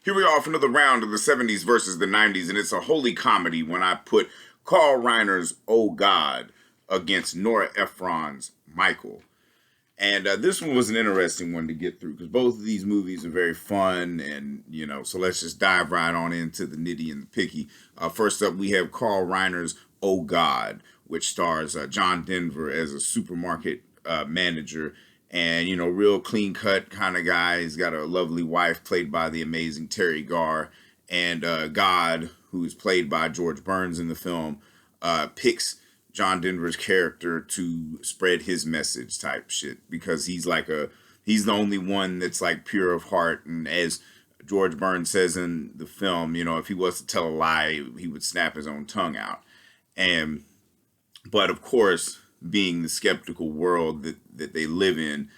Here we are for another round of the 70s versus the 90s, and it's a holy comedy when I put Carl Reiner's Oh God against Nora Ephron's Michael. And this one was an interesting one to get through because both of these movies are very fun, and so let's just dive right on into the nitty and the picky. First up, we have Carl Reiner's Oh God, which stars John Denver as a supermarket manager, and real clean cut kind of guy. He's got a lovely wife played by the amazing Terry Garr, and God, who is played by George Burns in the film, picks John Denver's character to spread his message type shit because he's the only one that's like pure of heart. And as George Burns says in the film, if he was to tell a lie, he would snap his own tongue out. And but of course, being the skeptical world that they live in,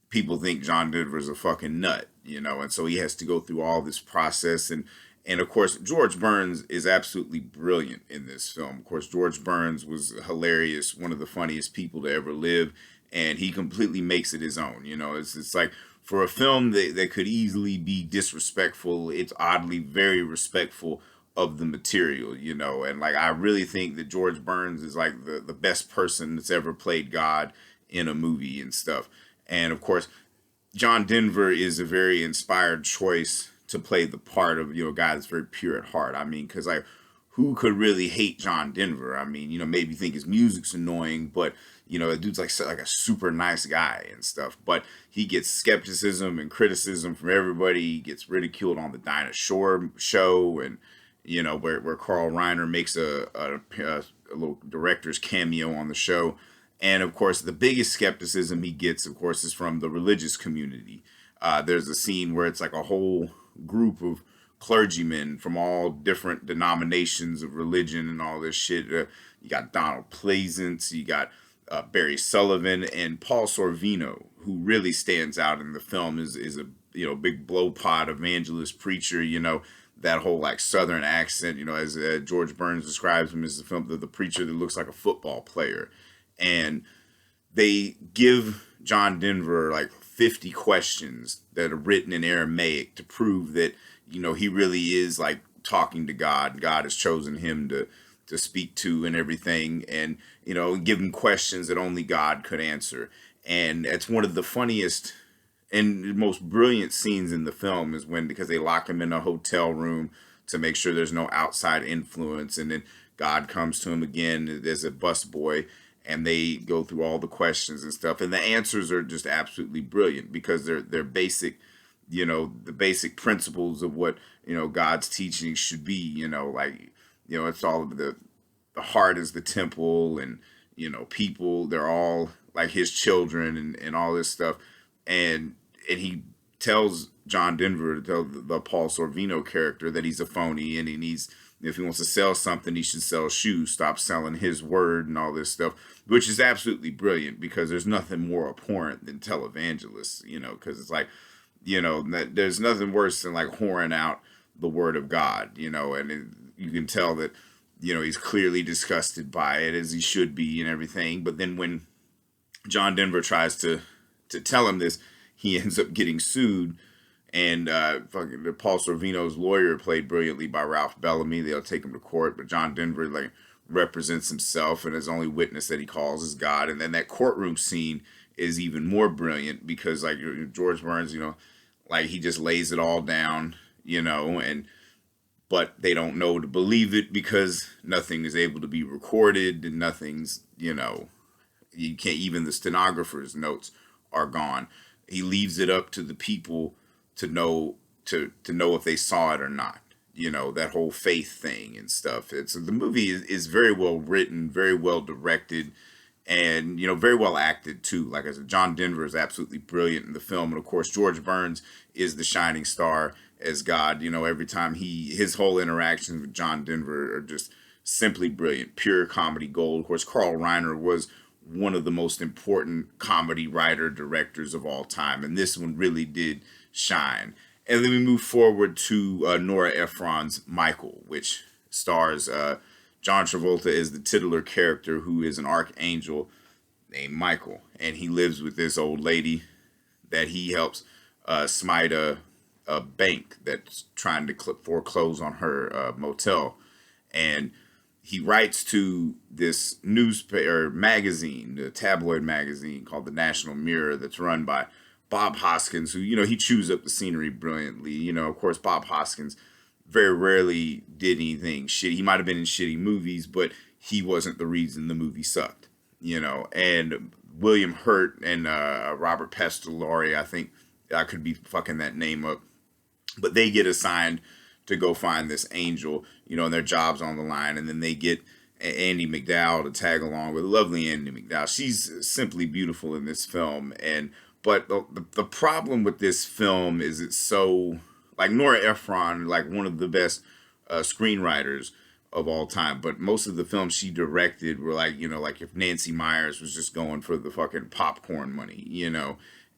people think John Denver's a fucking nut, and so he has to go through all this process. And of course, George Burns is absolutely brilliant in this film. Of course, George Burns was hilarious, one of the funniest people to ever live, and he completely makes it his own. It's like for a film that could easily be disrespectful, it's oddly very respectful of the material, and like I really think that George Burns is like the best person that's ever played God in a movie and stuff. And of course, John Denver is a very inspired choice to play the part of a guy that's very pure at heart. I mean, because like who could really hate John Denver? I mean, maybe think his music's annoying, but the dude's like a super nice guy and stuff. But he gets skepticism and criticism from everybody. He gets ridiculed on the Dinah Shore show, and where Carl Reiner makes a little director's cameo on the show. And of course, the biggest skepticism he gets, of course, is from the religious community. There's a scene where it's like a whole group of clergymen from all different denominations of religion and all this shit. You got Donald Pleasance, you got Barry Sullivan, and Paul Sorvino, who really stands out in the film is a big blow pot evangelist preacher. That whole like southern accent. As George Burns describes him as the preacher that looks like a football player, and they give John Denver like 50 questions that are written in Aramaic to prove that he really is like talking to God. God has chosen him to speak to and everything, and give him questions that only God could answer. And it's one of the funniest and most brilliant scenes in the film is when, because they lock him in a hotel room to make sure there's no outside influence, and then God comes to him again as a busboy, and they go through all the questions and stuff, and the answers are just absolutely brilliant because they're basic, the basic principles of what God's teaching should be. It's all of the heart is the temple, and people, they're all like his children, and all this stuff. And he tells John Denver, to tell the Paul Sorvino character, that he's a phony, and he needs, if he wants to sell something, he should sell shoes, stop selling his word and all this stuff, which is absolutely brilliant because there's nothing more abhorrent than televangelists, because it's like, there's nothing worse than like whoring out the word of God, and you can tell that, he's clearly disgusted by it, as he should be and everything. But then when John Denver tries to tell him this, he ends up getting sued. And fucking Paul Sorvino's lawyer, played brilliantly by Ralph Bellamy, they'll take him to court, but John Denver like represents himself, and his only witness that he calls is God. And then that courtroom scene is even more brilliant because like George Burns, like he just lays it all down, and but they don't know to believe it because nothing is able to be recorded, and nothing's, you can't, even the stenographer's notes are gone. He leaves it up to the people to know know if they saw it or not. That whole faith thing and stuff. The movie is very well written, very well directed, and very well acted too. Like I said, John Denver is absolutely brilliant in the film, and of course George Burns is the shining star as God. Every time his whole interactions with John Denver are just simply brilliant, pure comedy gold. Of course, Carl Reiner was one of the most important comedy writer directors of all time, and this one really did shine. And then we move forward to Nora Ephron's Michael, which stars John Travolta as the titular character, who is an archangel named Michael, and he lives with this old lady that he helps smite a a bank that's trying to foreclose on her motel, and he writes to this newspaper magazine, the tabloid magazine called the National Mirror, that's run by Bob Hoskins, who, he chews up the scenery brilliantly. Of course, Bob Hoskins very rarely did anything shitty. He might have been in shitty movies, but he wasn't the reason the movie sucked. And William Hurt and Robert Pestalozzi, I think I could be fucking that name up, but they get assigned to go find this angel, and their job's on the line, and then they get Andie MacDowell to tag along with lovely Andie MacDowell. She's simply beautiful in this film, but the problem with this film is it's so, like, Nora Ephron, like one of the best screenwriters of all time, but most of the films she directed were like, like if Nancy Meyers was just going for the fucking popcorn money,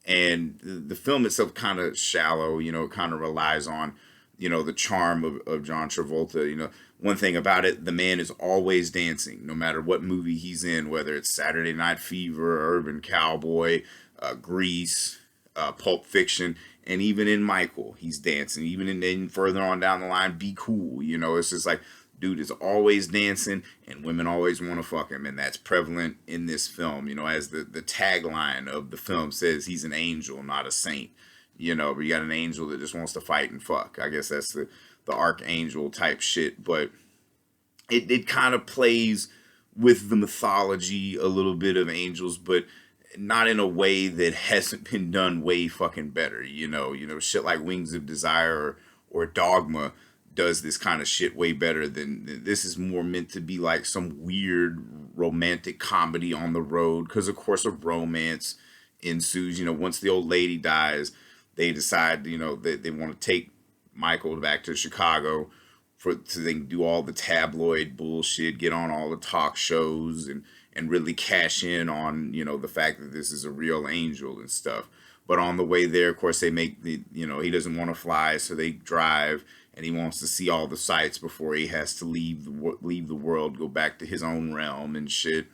and the film itself kind of shallow, it kind of relies on, the charm of John Travolta. One thing about it, the man is always dancing, no matter what movie he's in, whether it's Saturday Night Fever, Urban Cowboy, Grease, Pulp Fiction, and even in Michael, he's dancing. Even in further on down the line, Be Cool. It's just like, dude is always dancing, and women always want to fuck him, and that's prevalent in this film. As the tagline of the film says, he's an angel, not a saint. But you got an angel that just wants to fight and fuck. I guess that's the archangel type shit, but it kind of plays with the mythology a little bit of angels, but not in a way that hasn't been done way fucking better. Shit like Wings of Desire or Dogma does this kind of shit way better than this. Is more meant to be like some weird romantic comedy on the road, because of course a romance ensues. Once the old lady dies, they decide that they want to take Michael back to Chicago so they can do all the tabloid bullshit, get on all the talk shows, and really cash in on the fact that this is a real angel and stuff. But on the way there, of course, they make he doesn't want to fly, so they drive, and he wants to see all the sights before he has to leave the world, go back to his own realm and shit,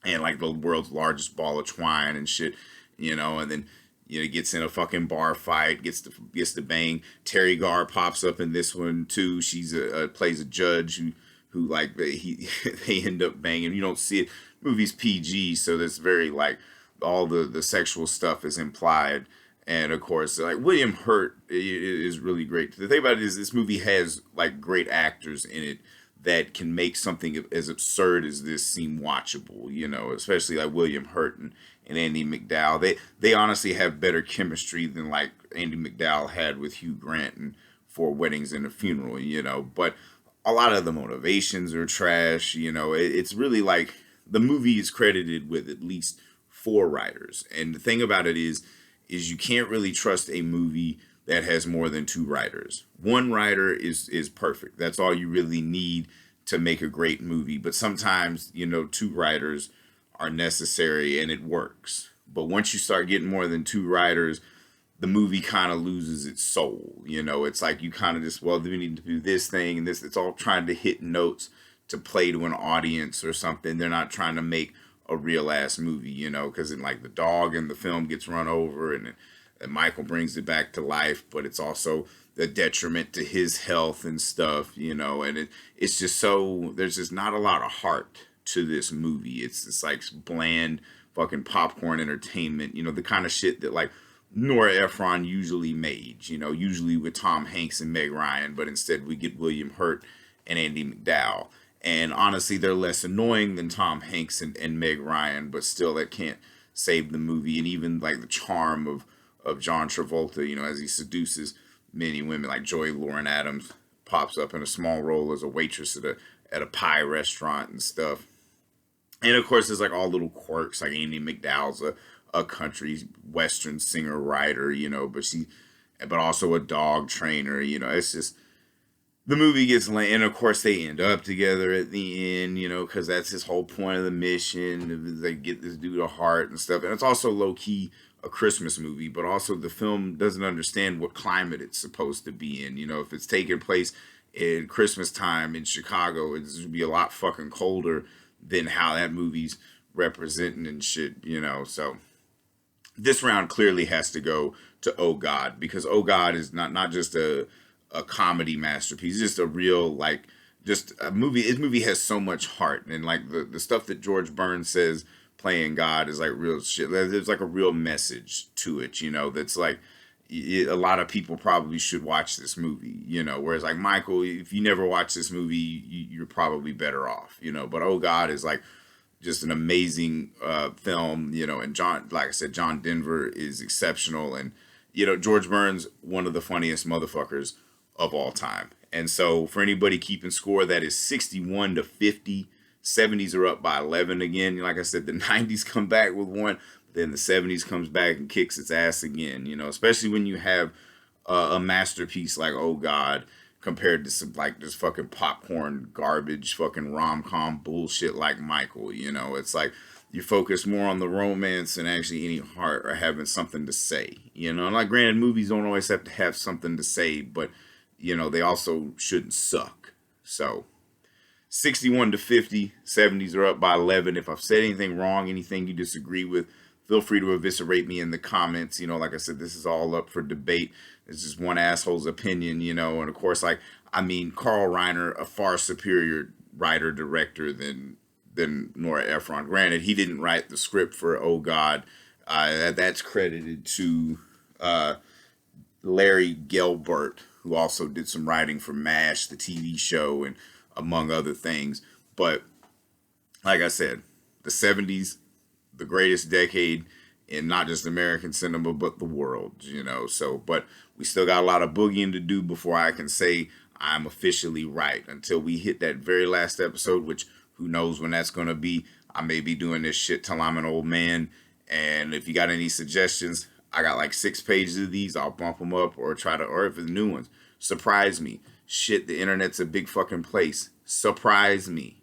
and like the world's largest ball of twine and shit, and then he gets in a fucking bar fight, gets to bang. Terry Garr pops up in this one too. She's plays a judge who like they end up banging. You don't see it. Movie's PG, so there's very like all the sexual stuff is implied. And of course, like William Hurt is really great. The thing about it is this movie has like great actors in it that can make something as absurd as this seem watchable, especially like William Hurt and Andie MacDowell. They honestly have better chemistry than like Andie MacDowell had with Hugh Grant in Four Weddings and a Funeral, but a lot of the motivations are trash. It's really like the movie is credited with at least 4 writers. And the thing about it is you can't really trust a movie that has more than 2 writers. One writer is perfect. That's all you really need to make a great movie. But sometimes, 2 writers are necessary and it works. But once you start getting more than 2 writers, the movie kind of loses its soul. It's like you kind of just, well, we need to do this thing and this. It's all trying to hit notes to play to an audience or something. They're not trying to make a real ass movie, because in like the dog in the film gets run over and Michael brings it back to life, but it's also the detriment to his health and stuff, and it's just so, there's just not a lot of heart to this movie. It's just like bland fucking popcorn entertainment, the kind of shit that like Nora Ephron usually made, usually with Tom Hanks and Meg Ryan, but instead we get William Hurt and Andie MacDowell. And honestly, they're less annoying than Tom Hanks and Meg Ryan, but still that can't save the movie. And even like the charm of John Travolta, as he seduces many women, like Joy Lauren Adams pops up in a small role as a waitress at a pie restaurant and stuff. And of course, there's like all little quirks, like Andie MacDowell's a country western singer writer, but also a dog trainer. It's just, the movie gets lame, and of course they end up together at the end, because that's his whole point of the mission. They get this dude a heart and stuff. And it's also low-key a Christmas movie, but also the film doesn't understand what climate it's supposed to be in. If it's taking place in Christmas time in Chicago, it's going to be a lot fucking colder than how that movie's representing and shit, So this round clearly has to go to Oh God, because Oh God is not just a comedy masterpiece, it's just a real, like, just a movie. This movie has so much heart, and like the stuff that George Burns says playing God is like real shit. There's like a real message to it, you know, that's like, a lot of people probably should watch this movie, you know. Whereas like Michael, if you never watch this movie, you're probably better off, you know. But Oh God is like just an amazing film, you know. And John, like I said, John Denver is exceptional, and you know, George Burns, one of the funniest motherfuckers of all time. And so for anybody keeping score, that is 61 to 50. 70s are up by 11 again. Like I said, the 90s come back with one, but then the 70s comes back and kicks its ass again, you know, especially when you have a masterpiece like Oh God compared to some like this fucking popcorn garbage fucking rom-com bullshit like Michael, you know. It's like you focus more on the romance and actually any heart or having something to say, you know. And like, granted, movies don't always have to have something to say, but you know, they also shouldn't suck. So 61 to 50, 70s are up by 11. If I've said anything wrong, anything you disagree with, feel free to eviscerate me in the comments. You know, like I said, this is all up for debate. It's just one asshole's opinion, you know. And of course, like, I mean, Carl Reiner, a far superior writer director than Nora Ephron. Granted, he didn't write the script for Oh God. That's credited to Larry Gelbart, who also did some writing for MASH, the TV show, and among other things. But like I said, the 70s, the greatest decade in not just American cinema, but the world, you know. So, but we still got a lot of boogieing to do before I can say I'm officially right. Until we hit that very last episode, which who knows when that's going to be. I may be doing this shit till I'm an old man. And if you got any suggestions, I got like 6 pages of these. I'll bump them up or or if it's new ones, surprise me. Shit, the internet's a big fucking place. Surprise me.